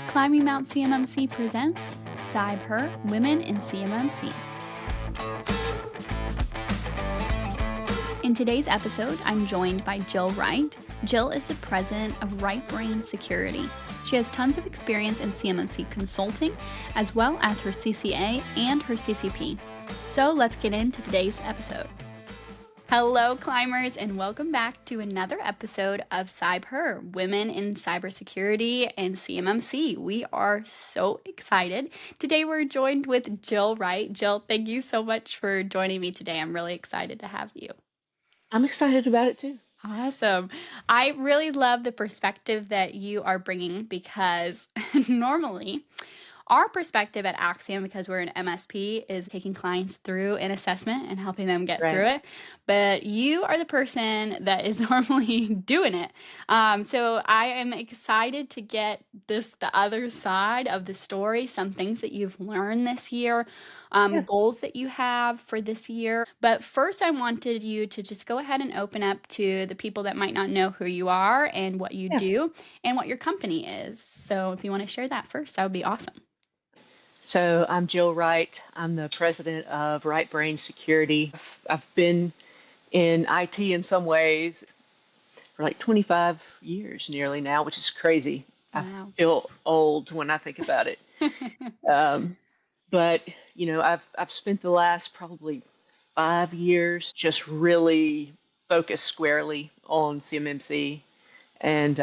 Climbing Mount CMMC presents CybHer Women in CMMC. In today's episode, I'm joined by Jil Wright. Jil is the president of Wrightbrained Security. She has tons of experience in CMMC consulting, as well as her CCA and her CCP. So let's get into today's episode. Hello, climbers, and welcome back to another episode of CybHer, Women in Cybersecurity and CMMC. We are so excited. Today, we're joined with Jil Wright. Jil, thank you so much for joining me today. I'm really excited to have you. I'm excited about it too. Awesome. I really love the perspective that you are bringing because normally, our perspective at Axiom, because we're an MSP, is taking clients through an assessment and helping them get through Right. it. But you are the person that is normally doing it. So I am excited to get the other side of the story, some things that you've learned this year, Yeah. goals that you have for this year. But first, I wanted you to just go ahead and open up to the people that might not know who you are and what you Yeah. do and what your company is. So if you want to share that first, that would be awesome. So I'm Jil Wright. I'm the president of Wrightbrained Security. I've been in IT in some ways for like 25 years nearly now, which is crazy. I Wow. feel old when I think about it. But I've spent the last probably 5 years just really focused squarely on CMMC and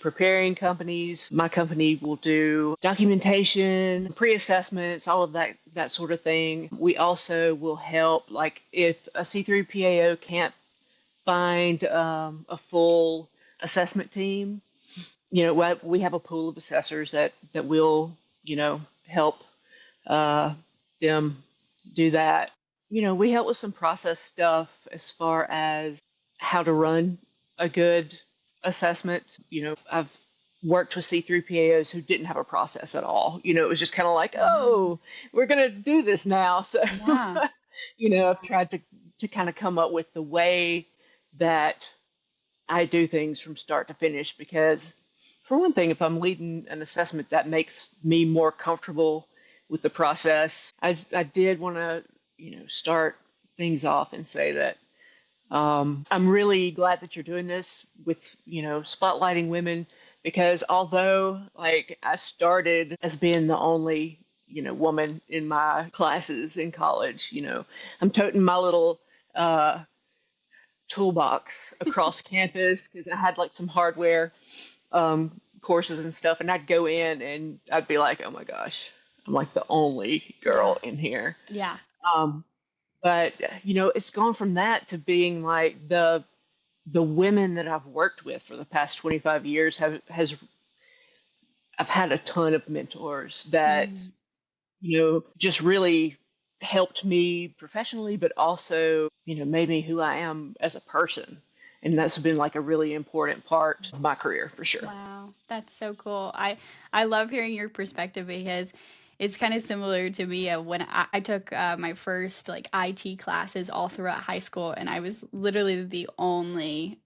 preparing companies. My company will do documentation, pre-assessments, all of that sort of thing. We also will help, like if a C3PAO can't find a full assessment team, we have a pool of assessors that will help them do that. We help with some process stuff as far as how to run a good assessment. I've worked with C3PAOs who didn't have a process at all. It was just kind of like, oh, we're going to do this now. So, Yeah. I've tried to kind of come up with the way that I do things from start to finish because, for one thing, if I'm leading an assessment, that makes me more comfortable with the process. I did want to, start things off and say that I'm really glad that you're doing this with, spotlighting women because although like I started as being the only, woman in my classes in college, I'm toting my little toolbox across campus because I had like some hardware courses and stuff, and I'd go in and I'd be like, oh my gosh, I'm like the only girl in here. Yeah. Um, but it's gone from that to being like the women that I've worked with for the past 25 years I've had a ton of mentors that just really helped me professionally, but also made me who I am as a person. And that's been like a really important part of my career for sure. Wow, that's so cool. I love hearing your perspective because it's kind of similar to me when I took my first like IT classes all throughout high school, and I was literally the only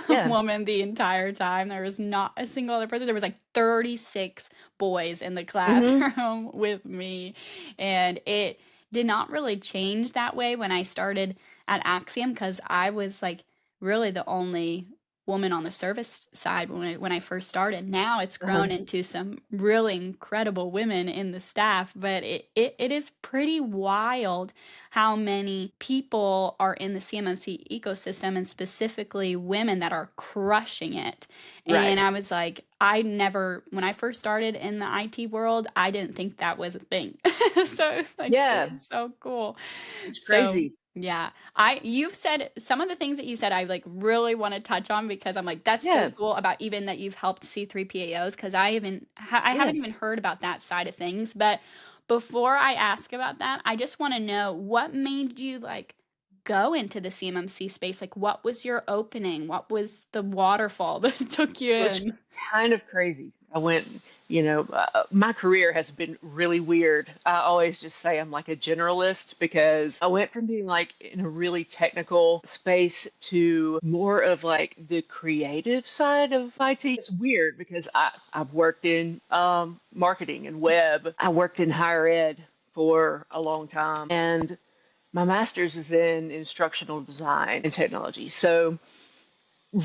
Yeah. woman the entire time. There was not a single other person. There was like 36 boys in the Hmm. classroom with me, and it did not really change that way when I started at Axiom because I was like really the only woman on the service side when I first started. Now it's Uh-huh. grown into some really incredible women in the staff, but it is pretty wild how many people are in the CMMC ecosystem and specifically women that are crushing it. Right. And I was like, when I first started in the IT world, I didn't think that was a thing. So it's like, this Yeah. is so cool. It's So crazy. yeah, you've said some of the things that you said I like really want to touch on because I'm like that's so Yeah. cool about even that you've helped C3PAOs because I Yeah. haven't even heard about that side of things. But before I ask about that, I just want to know what made you like go into the CMMC space? Like, what was your opening? What was the waterfall that took you It's in? kind of crazy. I went, my career has been really weird. I always just say I'm like a generalist because I went from being like in a really technical space to more of like the creative side of IT. It's weird because I've worked in marketing and web. I worked in higher ed for a long time, and my master's is in instructional design and technology. So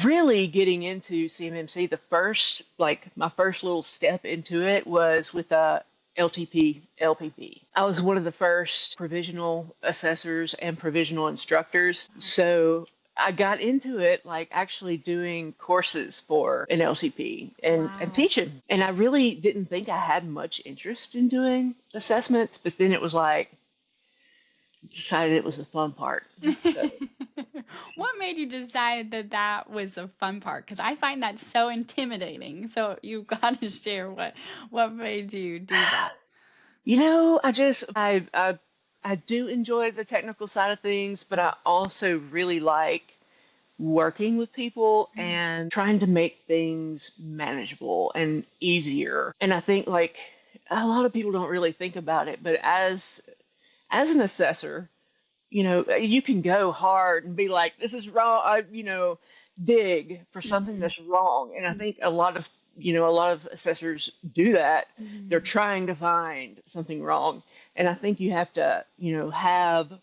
really getting into CMMC, my first little step into it was with LTP, LPP. I was one of the first provisional assessors and provisional instructors. So I got into it like actually doing courses for an LTP and Wow. teaching. And I really didn't think I had much interest in doing assessments, but then it was like, decided it was the fun part. So What made you decide that that was the fun part? Because I find that so intimidating. So you've got to share what made you do that. I do enjoy the technical side of things, but I also really like working with people and trying to make things manageable and easier. And I think like a lot of people don't really think about it, but as an assessor, you can go hard and be like, this is wrong. Dig for something Mhm. that's wrong. And I think a lot of assessors do that. They're Mhm. trying to find something wrong. And I think you have to, have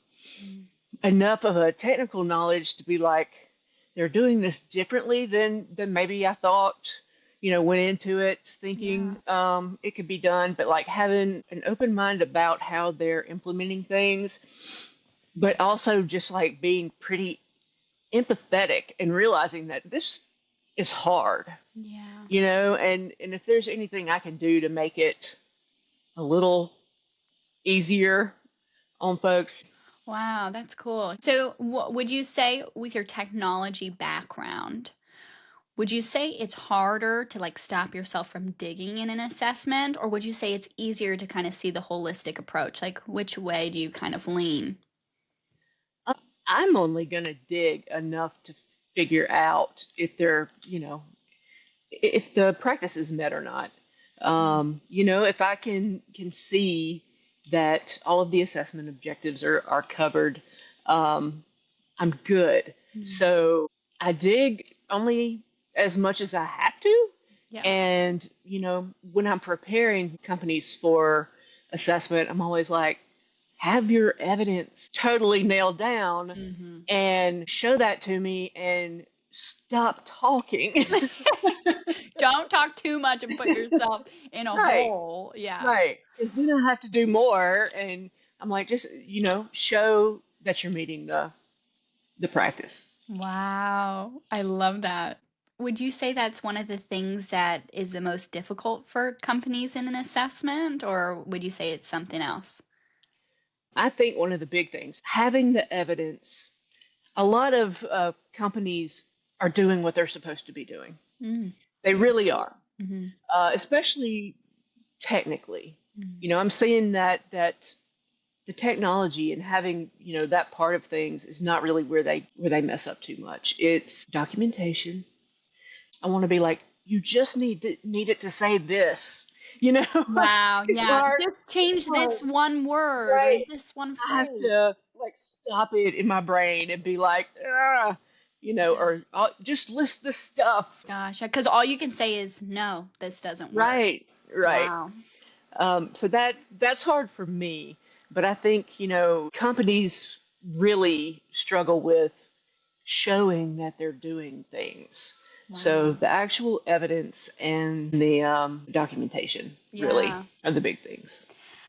enough of a technical knowledge to be like, they're doing this differently than maybe I thought, went into it Yeah. thinking it could be done, but like having an open mind about how they're implementing things, but also just like being pretty empathetic and realizing that this is hard, Yeah. and if there's anything I can do to make it a little easier on folks. Wow, that's cool. So, what would you say with your technology background? Would you say it's harder to like stop yourself from digging in an assessment, or would you say it's easier to kind of see the holistic approach? Like, which way do you kind of lean? Uh, I'm only going to dig enough to figure out if if the practice is met or not. If I can see that all of the assessment objectives are covered, I'm good. Mm. So I dig only as much as I have to. Yeah. And, when I'm preparing companies for assessment, I'm always like, have your evidence totally nailed down Hmm. and show that to me and stop talking. Don't talk too much and put yourself in a Right, hole. Yeah. right. Because then I have to do more. And I'm like, just, show that you're meeting the practice. Wow. I love that. Would you say that's one of the things that is the most difficult for companies in an assessment, or would you say it's something else? I think one of the big things, having the evidence, a lot of companies are doing what they're supposed to be doing. Mm. They really are, Mm-hmm. especially technically. Mm. I'm seeing that the technology and having that part of things is not really where they mess up too much. It's documentation. I want to be like, you just need it to say this. You know, Wow, it's yeah. hard. Just It's change this hard, one word or right? this one I have phrase. to like stop it in my brain and be like, Yeah. or I'll just list the stuff. Gosh, because all you can say is, no, this doesn't work. Right, right. Wow. So that's hard for me, but I think companies really struggle with showing that they're doing things. So Wow. the actual evidence and the documentation really Yeah. are the big things.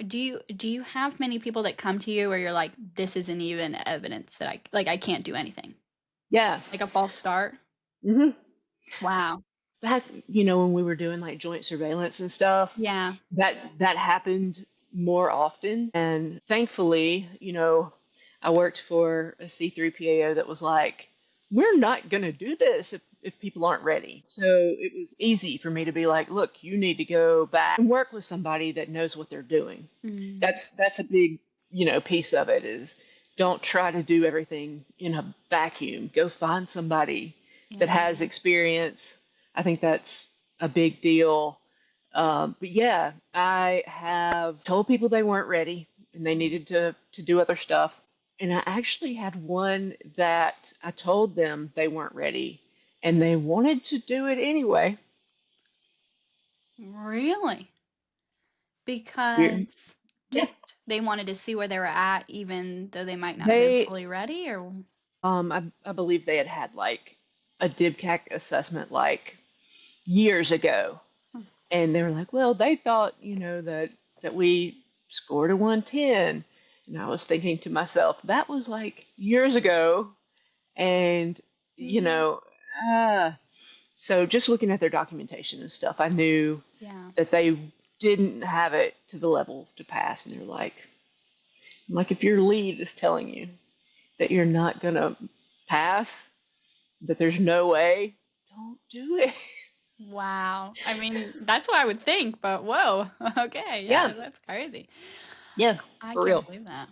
Do you have many people that come to you where you're like, this isn't even evidence that I can't do anything? Yeah. Like a false start? hmm Wow. Back, when we were doing like joint surveillance and stuff, Yeah. that happened more often. And thankfully, I worked for a C3 PAO that was like, we're not going to do this if people aren't ready. So it was easy for me to be like, look, you need to go back and work with somebody that knows what they're doing. Mm. That's a big, piece of it is don't try to do everything in a vacuum. Go find somebody that Yeah. has experience. I think that's a big deal. But yeah, I have told people they weren't ready and they needed to do other stuff. And I actually had one that I told them they weren't ready and they wanted to do it anyway. Really? Weird. Because Yeah. just they wanted to see where they were at, even though they might not have been They, fully ready, or I believe they had like a DibCAC assessment like years ago. hmm, And they were like, well, they thought, that we scored a 110. And I was thinking to myself, that was like years ago. And, you mm, know, uh, so just looking at their documentation and stuff, I knew yeah. that they didn't have it to the level to pass. And they're like, if your lead is telling you that you're not going to pass, that there's no way, don't do it. Wow. I mean, that's what I would think, but whoa. Okay, Yeah, yeah, that's crazy. yeah, I for can't real. believe that.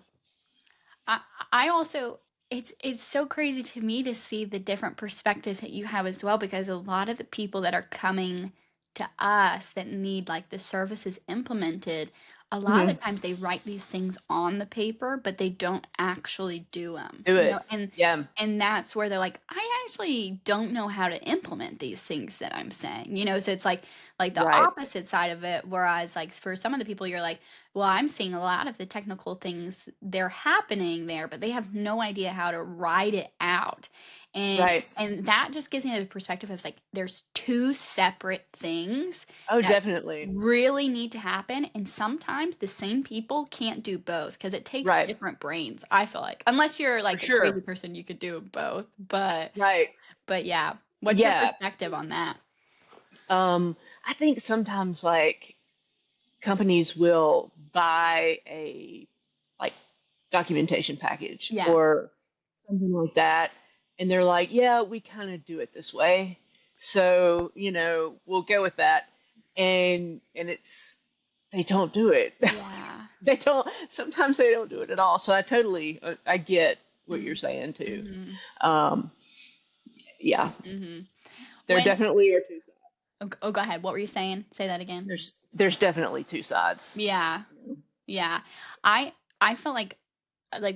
I I also it's so crazy to me to see the different perspectives that you have as well, because a lot of the people that are coming to us that need like the services implemented, a lot of the Hmm. times they write these things on the paper, but they don't actually do them. Do You know, it. and Yeah. and that's where they're like, I actually don't know how to implement these things that I'm saying. You know, so it's like the Right. opposite side of it. Whereas like for some of the people, you're like, well, I'm seeing a lot of the technical things, they're happening there, but they have no idea how to write it out. And Right. and that just gives me the perspective of like there's two separate things Oh, that definitely. really need to happen, and sometimes the same people can't do both because it takes Right. different brains, I feel like. Unless you're For like a crazy sure. person, you could do both. But Right. yeah, what's your Yeah. perspective on that? I think sometimes like companies will buy a like documentation package Yeah. or something like that, and they're like, yeah, we kind of do it this way, so we'll go with that, and it's they don't do it. Yeah. They don't. Sometimes they don't do it at all. So I totally, I get what you're Mm-hmm. saying too. Mm-hmm. Um, yeah, Mm-hmm. there When definitely are two sides. oh, go ahead. What were you saying? Say that again. There's definitely two sides. Yeah. Yeah. I I felt like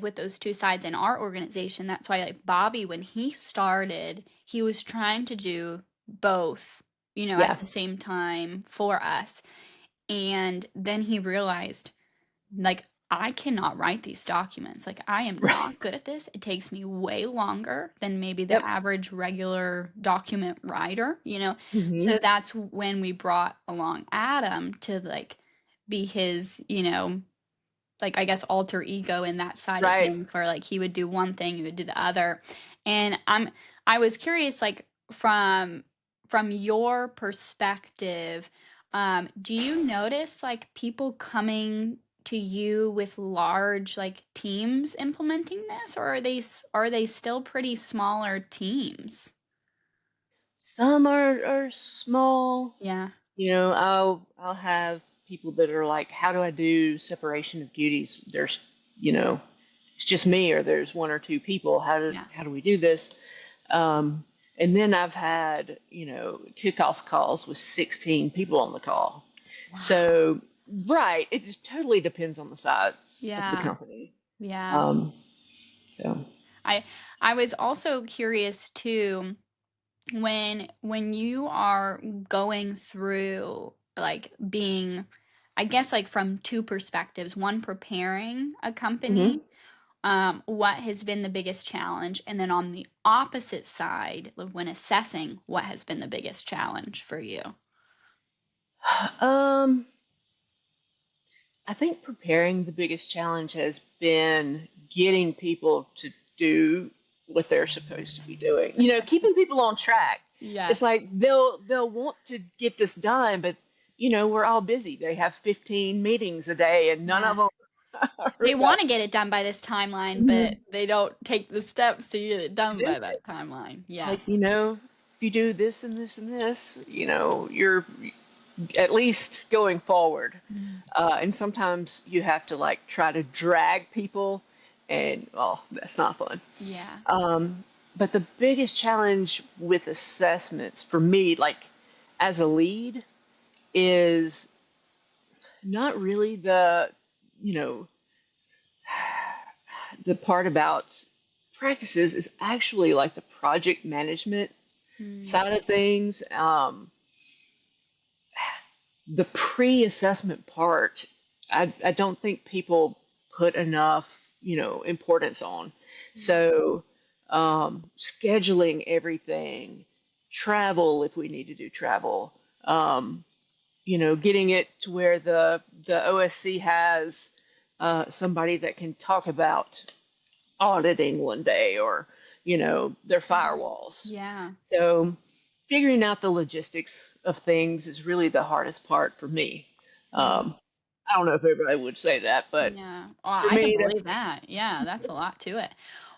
with those two sides in our organization, that's why like Bobby, when he started, he was trying to do both, at Yeah. the same time for us. And then he realized, like, I cannot write these documents. Like, I am Right. not good at this. It takes me way longer than maybe the Yep. average regular document writer. Hmm. So that's when we brought along Adam to like be his, like I guess alter ego in that side of Right. things where like he would do one thing, he would do the other. And I was curious, like from your perspective, do you notice like people coming to you with large like teams implementing this, or are they still pretty smaller teams? Some are small. Yeah. I'll have people that are like, how do I do separation of duties? There's, it's just me, or there's one or two people. Yeah. How do we do this? Um, and then I've had, kickoff calls with 16 people on the call. Wow. So, right, it just totally depends on the size of the Yeah. company. Yeah. Um, so, I I was also curious too, when you are going through like being, I guess, like from two perspectives, one preparing a mhm. company, what has been the biggest challenge, and then on the opposite side, like, when assessing, what has been the biggest challenge for you? um, I think preparing the biggest challenge has been getting people to do what they're supposed to be doing. Keeping people on track. Yeah. It's like they'll want to get this done, but we're all busy. They have 15 meetings a day, and none Yeah. of them are They about want to get it done by this timeline, but to they don't take the steps to get it done do by it. that timeline. Yeah. Like, if you do this and this and this, you're at least going forward. Mm. And sometimes you have to like try to drag people and oh, that's not fun. Yeah. But the biggest challenge with assessments for me, like as a lead, is not really you know, the part about practices is actually like the project management Mm. side of things. The pre-assessment part, I don't think people put enough, importance on. So, scheduling everything, travel if we need to do travel, getting it to where the OSC has somebody that can talk about auditing one day or, their firewalls. Yeah. So figuring out the logistics of things is really the hardest part for me. Yeah. Um, I don't know if everybody would say that, but Yeah. Well, for I can me, that's believe that. Yeah, that's a lot to it.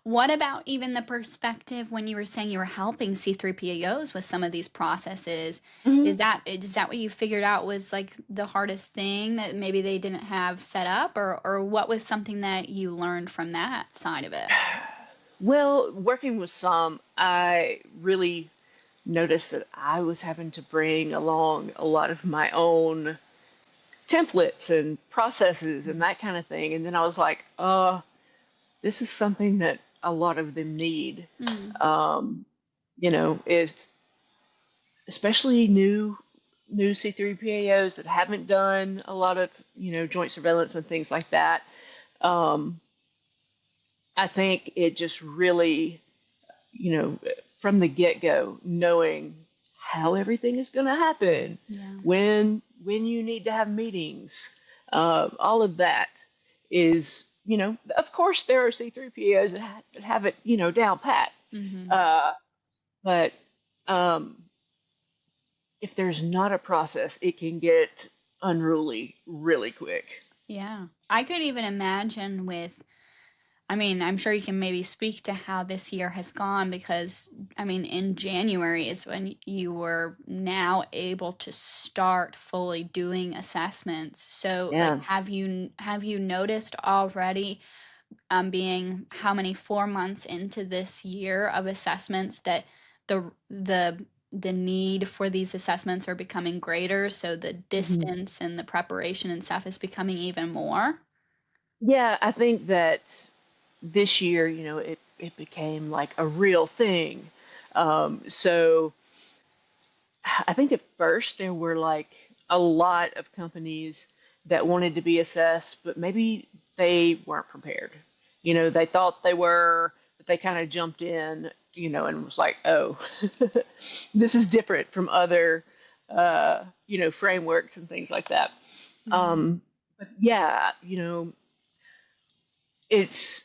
What about even the perspective when you were saying you were helping C3PAOs with some of these processes? Mhm. Is that what you figured out was like the hardest thing that maybe they didn't have set up, or what was something that you learned from that side of it? Well, working with some, I really noticed that I was having to bring along a lot of my own templates and processes and that kind of thing. And then I was like, this is something that a lot of them need. Mm. Um, is especially new C3PAOs that haven't done a lot of joint surveillance and things like that. Um, I think it just really from the get go knowing how everything is going to happen, Yeah. when you need to have meetings, all of that is of course there are C3PAOs that have it down pat, Mm-hmm. uh, but um, if there's not a process, it can get unruly really quick. Yeah. I could even imagine I mean, I'm sure you can maybe speak to how this year has gone because, I mean, in January is when you were now able to start fully doing assessments. So, like, Yeah. have you noticed already, being how many 4 months into this year of assessments that the need for these assessments are becoming greater, so the hmm distance and the preparation and stuff is becoming even more? Yeah, I think that this year, it became like a real thing. So I think at first there were like a lot of companies that wanted to be assessed, but maybe they weren't prepared. They thought they were, but they kind of jumped in, and was like, oh, this is different from other, frameworks and things like that. Mhm. But yeah, it's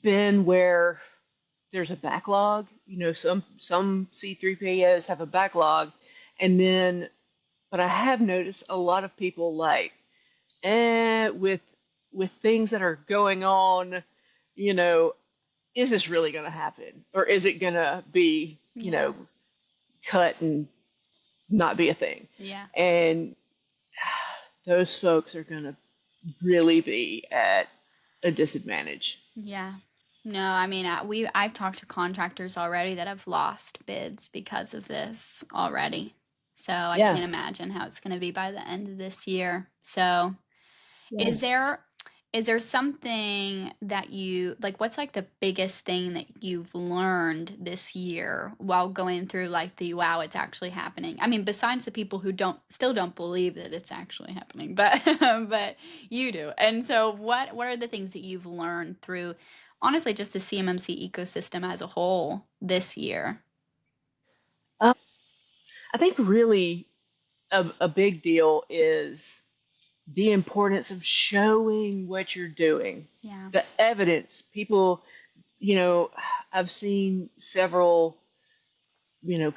been where there's a backlog. Some C3PAOs have a backlog, and then, but I have noticed a lot of people like, with things that are going on, you know, is this really going to happen, or is it going to be, Yeah. cut and not be a thing? Yeah. And those folks are going to really be at a disadvantage. Yeah. No, I mean, I've talked to contractors already that have lost bids because of this already. So I Yeah. can't imagine how it's going to be by the end of this year. So Yeah. is there is there something that you like, what's like the biggest thing that you've learned this year while going through like the wow, it's actually happening? I mean, besides the people who don't believe that it's actually happening, but but you do. And so what are the things that you've learned through honestly just the CMMC ecosystem as a whole this year? Um, I think really a big deal is the importance of showing what you're doing, Yeah. the evidence. People, you know, I've seen several,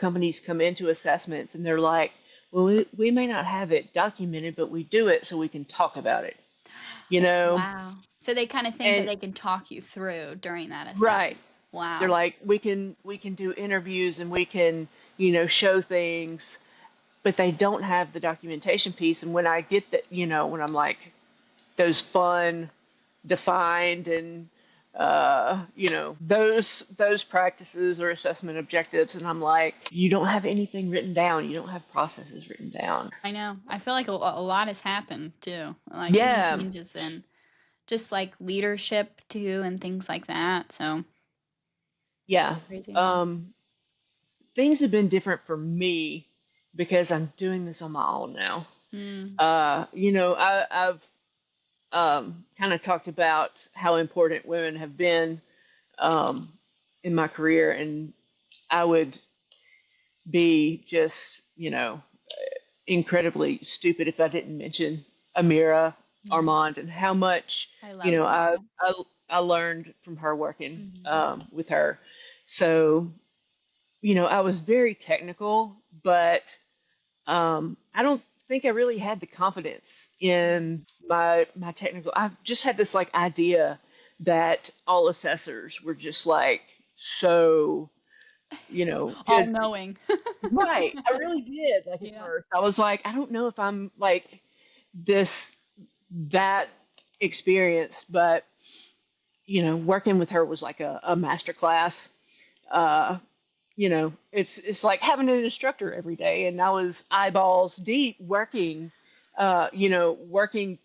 companies come into assessments and they're like, well, we may not have it documented, but we do it so we can talk about it, you know? Wow. So they kind of think that And they can talk you through during that right, assessment. they're Wow. like, we can do interviews and we can, show things, but they don't have the documentation piece. And when I get that, when I'm like, those fun, defined, and those practices or assessment objectives, and I'm like, you don't have anything written down, you don't have processes written down. I know. I feel like a lot has happened too. Like even Yeah, changes in just like leadership too and things like that. So yeah. crazy. Um, Things have been different for me because I'm doing this on my own now. Mm, I've kind of talked about how important women have been um, in my career, and I would be just, incredibly stupid if I didn't mention Amira yeah. Armand and how much, I you love know, I, Amira. I, I learned from her working Hmm. with her. So, I was very technical, but I don't think I really had the confidence in my technical. I just had this like idea that all assessors were just like so, All good. knowing. Right. I really did. Like at Yeah. first, I was like, I don't know if I'm like this that experienced, but working with her was like a master class. Uh, it's like having an instructor every day, and I was eyeballs deep working, working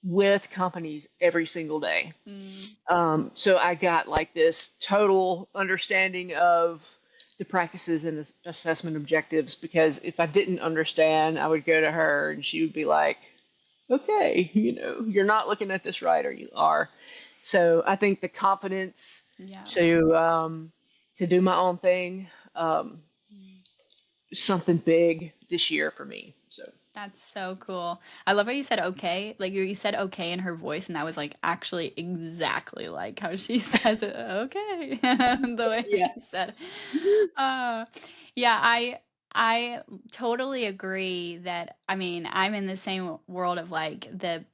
with companies every single day. Mm, So I got like this total understanding of the practices and assessment objectives because if I didn't understand, I would go to her and she would be like, okay, you're not looking at this right or you are. So I think the confidence yeah. to do my own thing Mm. is something big this year for me. So That's so cool. I love how you said okay. Like you said okay in her voice, and that was like actually exactly like how she says it. Okay, the way yeah. you said. It. Uh, yeah, I totally agree that I mean I'm in the same world of like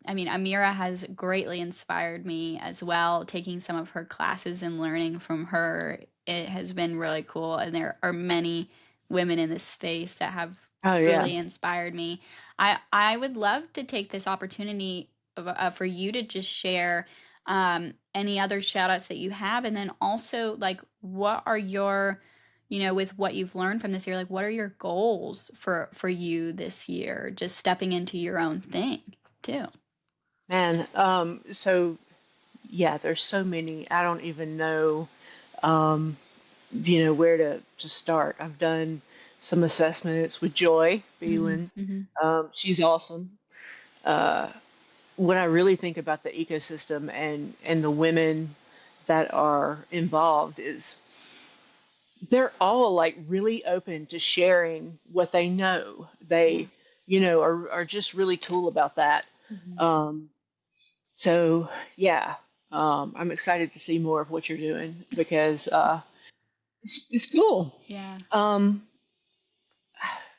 I mean Amira has greatly inspired me as well. Taking some of her classes and learning from her, it has been really cool. And there are many women in this space that have Oh yeah. truly inspired me. I would love to take this opportunity for you to just share any other shout outs that you have, and then also like what are your with what you've learned from this year, like what are your goals for you this year, just stepping into your own thing too. Man, so yeah, there's so many. I don't even know um, where to start. I've done some assessments with Joy Hmm. Beelan. Hmm. She's awesome. Uh, when I really think about the ecosystem and the women that are involved is they're all like really open to sharing what they know. Yeah. They, are just really cool about that. Hmm. Um, so yeah, I'm excited to see more of what you're doing because it's cool. Yeah. Um,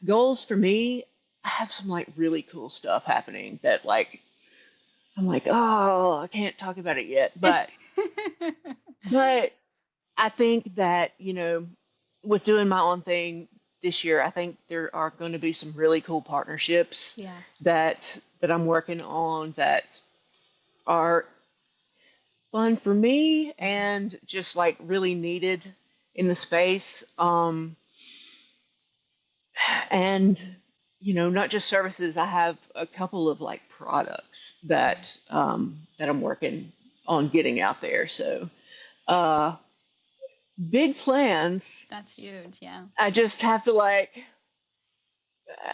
Goals for me, I have some like really cool stuff happening that like I'm like, oh, I can't talk about it yet, but I think that, with doing my own thing this year, I think there are going to be some really cool partnerships Yeah. that I'm working on that are fun for me and just like really needed in the space. And not just services. I have a couple of like products that I'm working on getting out there. So uh, big plans. That's huge. Yeah. I just have to like.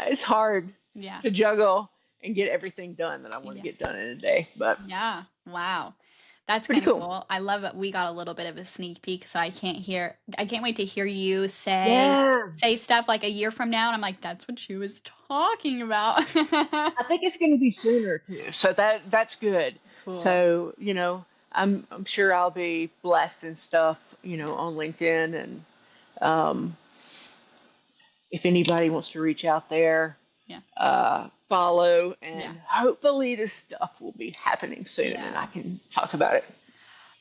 It's hard Yeah. to juggle and get everything done that I want to Yeah. get done in a day, but Yeah. Wow. That's pretty kind of cool. cool. I love that we got a little bit of a sneak peek, so I can't wait to hear you Yeah, say stuff like a year from now, and I'm like, that's what she was talking about. I think it's going to be sooner too, so that's good. Cool. So I'm sure I'll be blessed and stuff, Yeah. on LinkedIn, and um, if anybody wants to reach out there, Yeah. follow, Yeah. and hopefully this stuff will be happening soon, and I Yeah. can talk about it.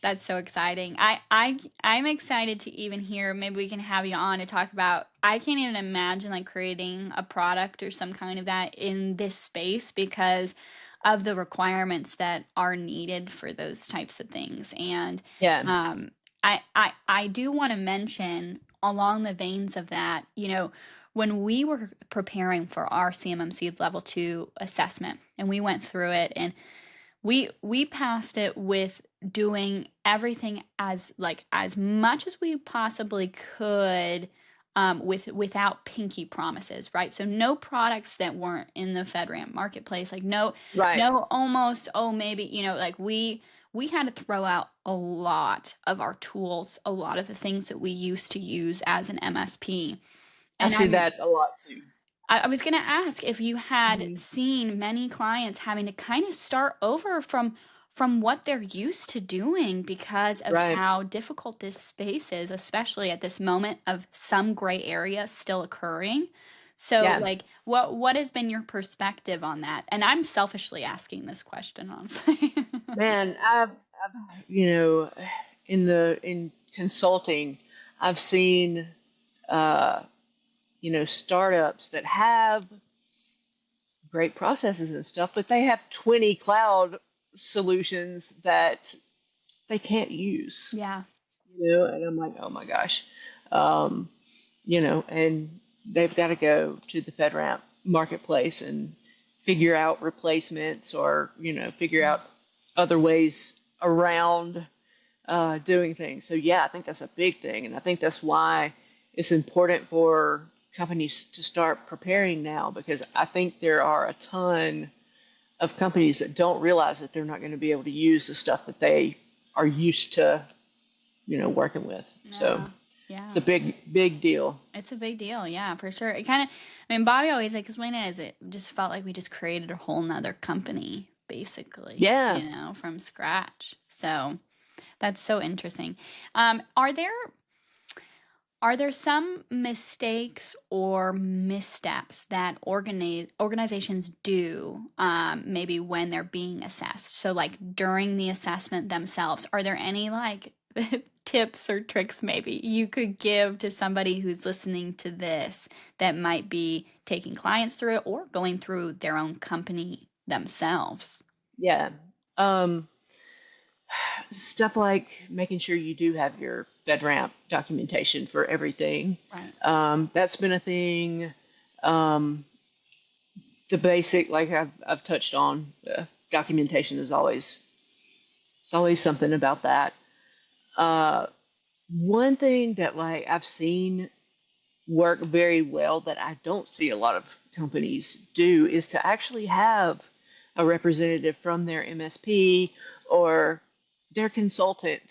That's so exciting. I'm excited to even hear, maybe we can have you on to talk about, I can't even imagine like creating a product or some kind of that in this space because of the requirements that are needed for those types of things. And Yeah. um, I do want to mention along the veins of that, when we were preparing for our CMMC level 2 assessment and we went through it, and we passed it with doing everything as much as we possibly could, without pinky promises, right? So no products that weren't in the FedRAMP marketplace, like Right. no almost, oh maybe, like we had to throw out a lot of our tools, a lot of the things that we used to use as an MSP. I And see that a lot too. I was going to ask if you had Mhm. seen many clients having to kind of start over from what they're used to doing because of Right. how difficult this space is, especially at this moment of some gray area still occurring. So, Yeah. like, what has been your perspective on that? And I'm selfishly asking this question, honestly. Man, you know, in consulting, I've seen, uh, startups that have great processes and stuff, but they have 20 cloud solutions that they can't use, Yeah. and I'm like, oh my gosh, um, and they've got to go to the FedRAMP marketplace and figure out replacements or, figure out other ways around doing things. So yeah, I think that's a big thing, and I think that's why it's important for companies to start preparing now, because I think there are a ton of companies that don't realize that they're not going to be able to use the stuff that they are used to, working with. So Yeah. Yeah. it's a big deal. It's a big deal, yeah, for sure. It kind of, I mean, Bobby always like explained it as it just felt like we just created a whole nother company, basically, Yeah. from scratch. So that's so interesting. Are there some mistakes or missteps that organizations do, maybe when they're being assessed? So, like during the assessment themselves, are there any like tips or tricks maybe you could give to somebody who's listening to this that might be taking clients through it or going through their own company themselves? Yeah. Um, Stuff like making sure you do have your FedRAMP documentation for everything. Right. That's been a thing. Um, the basic, like I've touched on, documentation is always, it's always something about that. Uh, One thing that like I've seen work very well that I don't see a lot of companies do is to actually have a representative from their MSP or their consultant,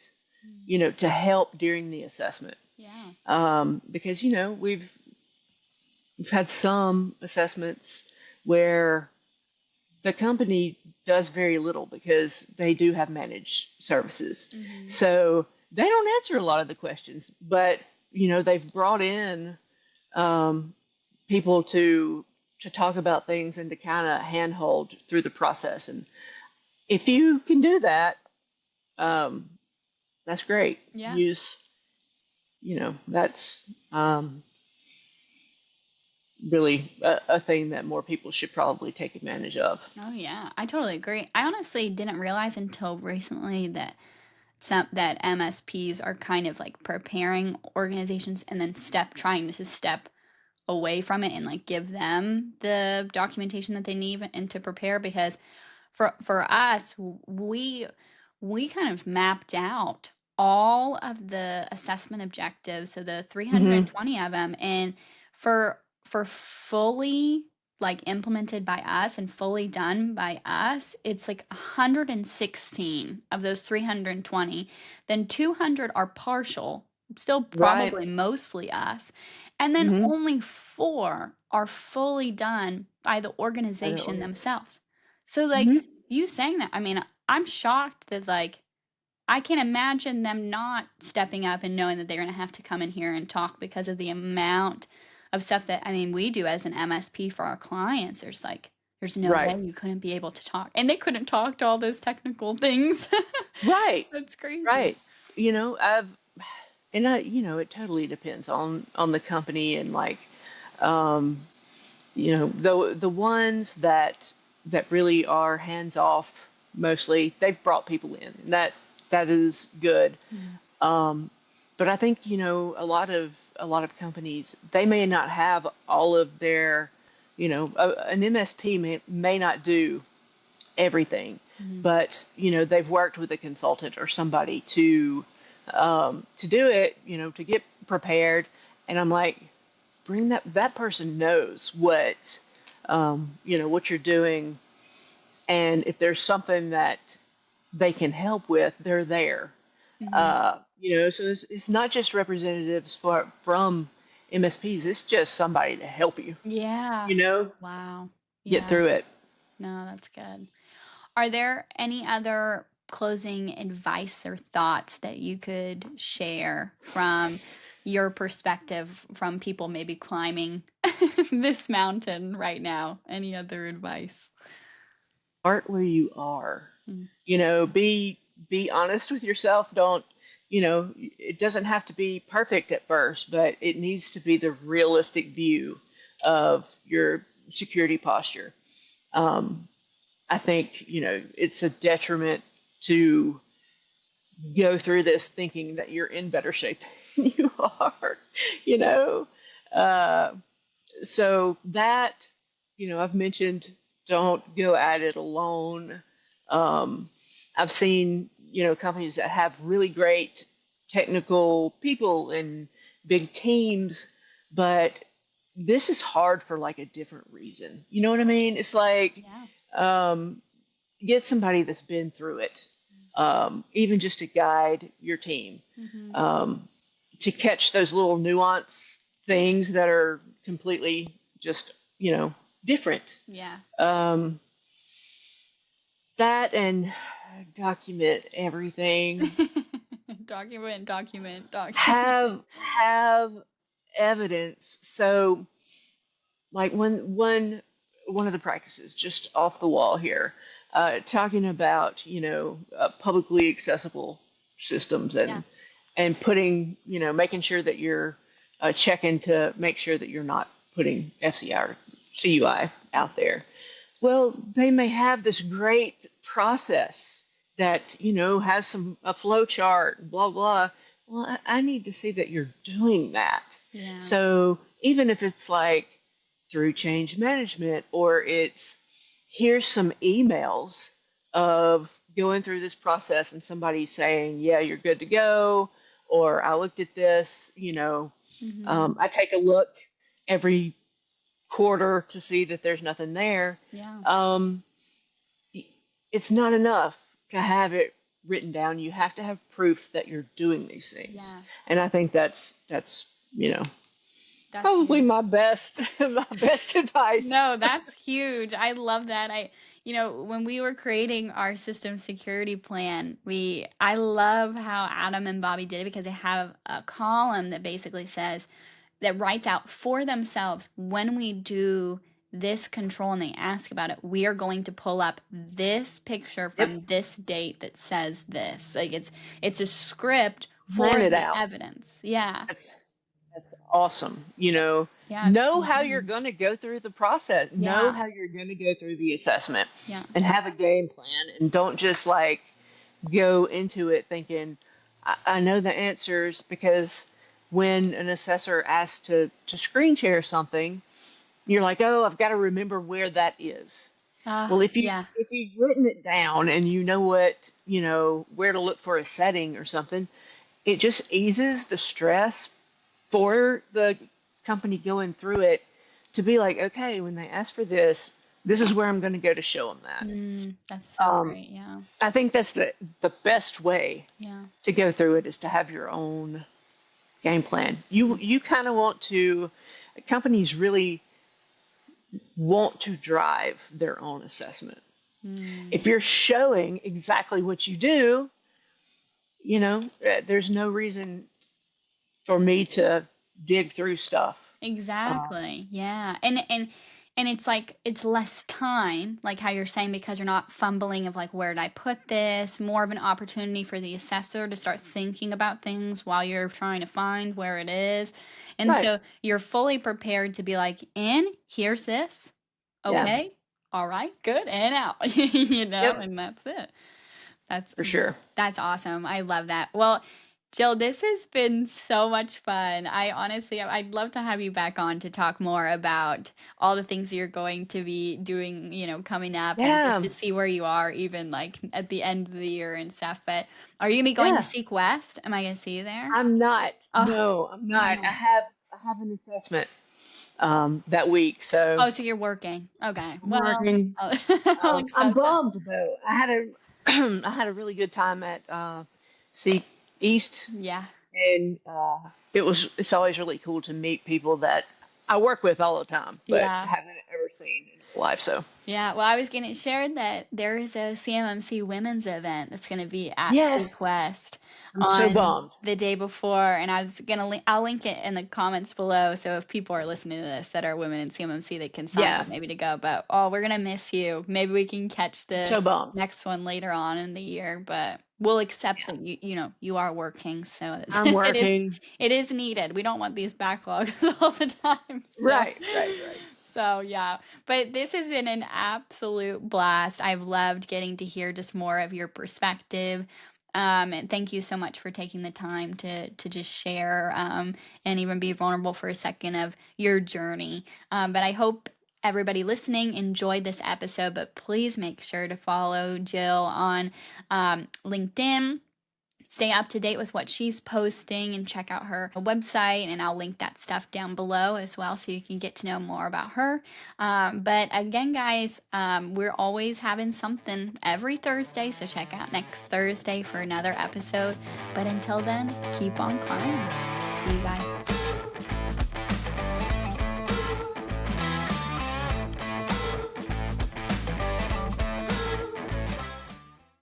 Mm. to help during the assessment. Yeah. Because we've had some assessments where the company does very little because they do have managed services. Mm-hmm. So they don't answer a lot of the questions, but they've brought in um, people to talk about things and to kind of handhold through the process. And if you can do that, um, that's great. Yeah. Use, that's really a thing that more people should probably take advantage of. Oh yeah, I totally agree. I honestly didn't realize until recently that MSPs are kind of like preparing organizations and then trying to step away from it and like give them the documentation that they need and to prepare, because for us, we kind of mapped out all of the assessment objectives, so the Hmm. 320 of them, and for fully like implemented by us and fully done by us, it's like 116 of those 320. Then 200 are partial, still Right. probably mostly us. And then Hmm. only 4 are fully done by the I know. organization themselves. So like Hmm. you saying that, I mean, I'm shocked that like I can imagine them not stepping up and knowing that they're going to have to come in here and talk because of the amount of stuff that, I mean, we do as an MSP for our clients. There's no way Right. you couldn't be able to talk. And they couldn't talk to all those technical things. Right. That's crazy. Right. I've and it totally depends on the company and like um, the ones that that really are hands off mostly. They've brought people in, and that is good. Mm. Um, but I think a lot of companies, they may not have all of their, an MSP may not do everything, Mhm. but they've worked with a consultant or somebody to do it, to get prepared. And I'm like, bring that person knows what you're doing, and if there's something that they can help with, they're there. Mhm. So it's not just representatives from MSPs. It's just somebody to help you, Yeah. you know, Wow. get Yeah. through it. No, that's good. Are there any other closing advice or thoughts that you could share from your perspective from people maybe climbing this mountain right now? Any other advice? Start where you are. Mm. Be honest with yourself. Don't it doesn't have to be perfect at first, but it needs to be the realistic view of your security posture. Um, I think it's a detriment to go through this thinking that you're in better shape than you are. You know, uh, so that I've mentioned, don't go at it alone. um, I've seen companies that have really great technical people and big teams, but this is hard for like a different reason. You know what I mean? It's like, Yeah. um, get somebody that's been through it, even just to guide your team, Mm-hmm. um, to catch those little nuance things that are completely just, different. Yeah. Um, that and document everything. Document, document, document. Have evidence. So, like one of the practices just off the wall here, talking about publicly accessible systems, Yeah. and putting making sure that you're checking to make sure that you're not putting FCI or CUI out there. Well, they may have this great process that has a flow chart, blah blah. Well, I need to see that you're doing that. Yeah. So even if it's like through change management, or it's here's some emails of going through this process and somebody saying, yeah, you're good to go, or I looked at this, Mm-hmm. I take a look every quarter to see that there's nothing there. Yeah. um, it's not enough to have it written down. You have to have proof that you're doing these things, Yes. and I think that's That's probably huge. my best my best advice. No, that's huge. I love that. When we were creating our system security plan, I love how Adam and Bobby did it because they have a column that basically says that writes out for themselves when we do this control and they ask about it, we are going to pull up this picture Yep, from this date that says this. Like it's a script plan for it the out. evidence. Yeah. That's awesome. Yeah. Know how you're going to go through the process. Know Yeah. how you're going to go through the assessment, Yeah. and have a game plan. And don't just like go into it thinking, I know the answers, because when an assessor asks to screen share something, you're like, oh, I've got to remember where that is. Well, Yeah. if you've written it down and you know where to look for a setting or something, it just eases the stress for the company going through it, to be like, okay, when they ask for this, this is where I'm going to go to show them that. That's so Um, great. Yeah. I think that's the best way Yeah. to go through it, is to have your own game plan. You kind of want to, companies really want to drive their own assessment. Mm. If you're showing exactly what you do, there's no reason for me to dig through stuff. Um, Exactly. Yeah. And it's like it's less time, like how you're saying, because you're not fumbling of like where did I put this? More of an opportunity for the assessor to start thinking about things while you're trying to find where it is. And right. so you're fully prepared to be like, in, here's this. Yeah. Okay. all right, good, and out, Yep, and that's it. That's for sure. that's awesome. I love that. Well, Jill, this has been so much fun. I'd love to have you back on to talk more about all the things you're going to be doing, coming up, and just Yeah, to see where you are even like at the end of the year and stuff. But are you gonna be going to yeah. Seek West? Am I gonna see you there? I'm not. Oh, No, I'm not. oh. I have an assessment that week, so Oh, so you're working. Okay. I'm Well, working. I'll I'm accept that. bummed though. I had a I had a really good time at Seek East, Yeah. and it's always really cool to meet people that I work with all the time, but Yeah. haven't ever seen in real life. So Yeah, well, I was getting shared that there is a CMMC women's event that's going to be at Seek yes, West I'm so on bummed. the day before, and I was gonna I'll link it in the comments below, so if people are listening to this that are women in CMMC, they can sign Yeah, up maybe to go. But oh, we're gonna miss you. Maybe we can catch I'm the so bummed. next one later on in the year, but we'll accept Yeah, that you are working, so I'm it is working. it is needed. We don't want these backlogs all the time, so. Right, right, right. So yeah, but this has been an absolute blast. I've loved getting to hear just more of your perspective. And thank you so much for taking the time to just share and even be vulnerable for a second of your journey. But I hope everybody listening enjoyed this episode. But please make sure to follow Jill on LinkedIn. Stay up to date with what she's posting and check out her website, and I'll link that stuff down below as well so you can get to know more about her. But again, guys, we're always having something every Thursday, so check out next Thursday for another episode. But until then, keep on climbing. See you guys